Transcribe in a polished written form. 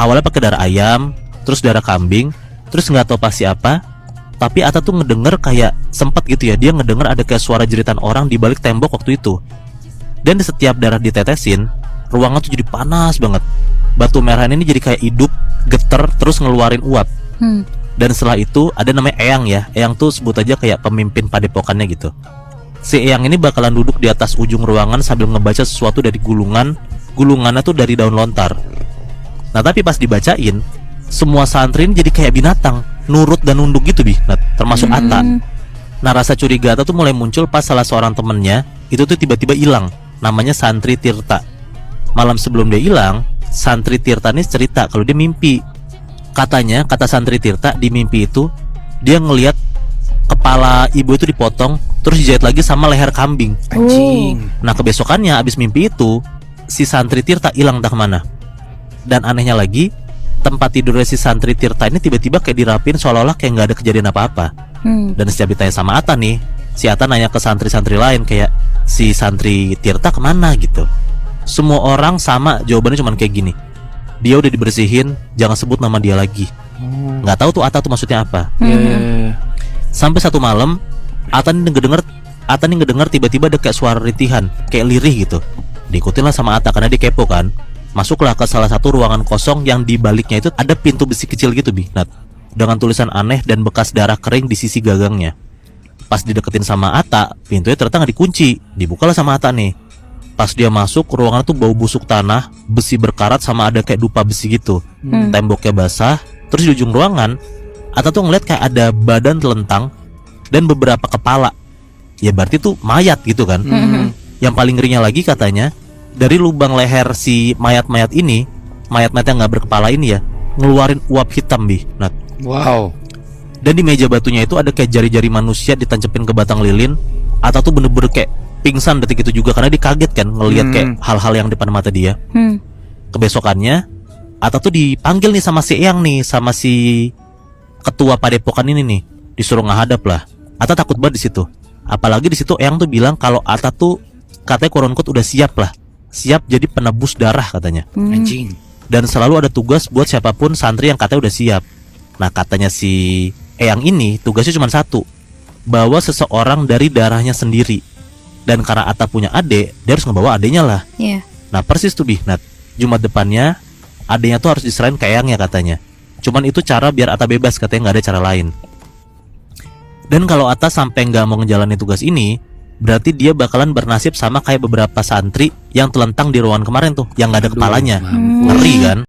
Awalnya pakai darah ayam, terus darah kambing, terus nggak tahu pasti apa. Tapi Atta tuh ngedenger kayak sempet gitu ya, dia ngedenger ada kayak suara jeritan orang di balik tembok waktu itu. Dan di setiap darah ditetesin, ruangan tuh jadi panas banget. Batu merah ini jadi kayak hidup, geter, terus ngeluarin uap. Dan setelah itu ada namanya Eyang ya. Eyang tuh sebut aja kayak pemimpin padepokannya gitu. Si Eyang ini bakalan duduk di atas ujung ruangan sambil ngebaca sesuatu dari gulungan. Gulungannya tuh dari daun lontar. Nah tapi pas dibacain, semua santri ini jadi kayak binatang, nurut dan nunduk gitu Bi. Nah, termasuk Atta. Nah rasa curiga Atta tuh mulai muncul pas salah seorang temennya itu tuh tiba-tiba hilang. Namanya Santri Tirta. Malam sebelum dia hilang, Santri Tirta ini cerita kalau dia mimpi. Katanya, kata Santri Tirta, di mimpi itu dia ngelihat kepala ibu itu dipotong, terus dijahit lagi sama leher kambing. Anjing. Nah kebesokannya abis mimpi itu, si Santri Tirta hilang entah kemana. Dan anehnya lagi, tempat tidurnya si Santri Tirta ini tiba-tiba kayak dirapin seolah-olah kayak nggak ada kejadian apa-apa. Dan setiap ditanya sama Atta nih, si Atta nanya ke santri-santri lain kayak, si Santri Tirta kemana gitu. Semua orang sama jawabannya cuman kayak gini, dia udah dibersihin, jangan sebut nama dia lagi. Nggak tahu tuh Atta tuh maksudnya apa. Sampai satu malam Atta nih ngedenger tiba-tiba ada kayak suara rintihan, kayak lirih gitu. Diikutin lah sama Atta karena dia kepo kan. Masuklah ke salah satu ruangan kosong yang di baliknya itu ada pintu besi kecil gitu Bi, Nat, dengan tulisan aneh dan bekas darah kering di sisi gagangnya. Pas dideketin sama Atta, pintunya ternyata nggak dikunci. Dibukalah sama Atta nih. Pas dia masuk, ruangan tuh bau busuk tanah, besi berkarat sama ada kayak dupa besi gitu. Temboknya basah. Terus di ujung ruangan, Atta tuh ngeliat kayak ada badan telentang dan beberapa kepala. Ya berarti tuh mayat gitu kan. Yang paling ngerinya lagi katanya, dari lubang leher si mayat-mayat ini, mayat-mayat yang nggak berkepala ini ya, ngeluarin uap hitam Bi. Nah, Wow. dan di meja batunya itu ada kayak jari-jari manusia ditancepin ke batang lilin. Atta tuh bener-bener kayak pingsan detik itu juga karena dia kaget kan ngelihat kayak hal-hal yang depan mata dia. Kebesokannya Atta tuh dipanggil nih sama si Eyang nih, sama si ketua padepokan ini nih, disuruh ngahadap lah. Atta takut banget di situ. Apalagi di situ Eyang tuh bilang kalau Atta tuh katanya quote unquote udah siap lah, siap jadi penebus darah katanya. Anjing. Dan selalu ada tugas buat siapapun santri yang katanya udah siap. Nah katanya si Eyang ini tugasnya cuma satu, bawa seseorang dari darahnya sendiri. Dan karena Atta punya adik, dia harus ngebawa adiknya lah. Nah persis tuh Bi, Nat, Jumat depannya adiknya tuh harus diserahin ke Eyangnya katanya. Cuman itu cara biar Atta bebas, katanya nggak ada cara lain. Dan kalau Atta sampai nggak mau ngejalanin tugas ini, berarti dia bakalan bernasib sama kayak beberapa santri yang telentang di ruangan kemarin tuh, yang nggak ada kepalanya. Ngeri kan?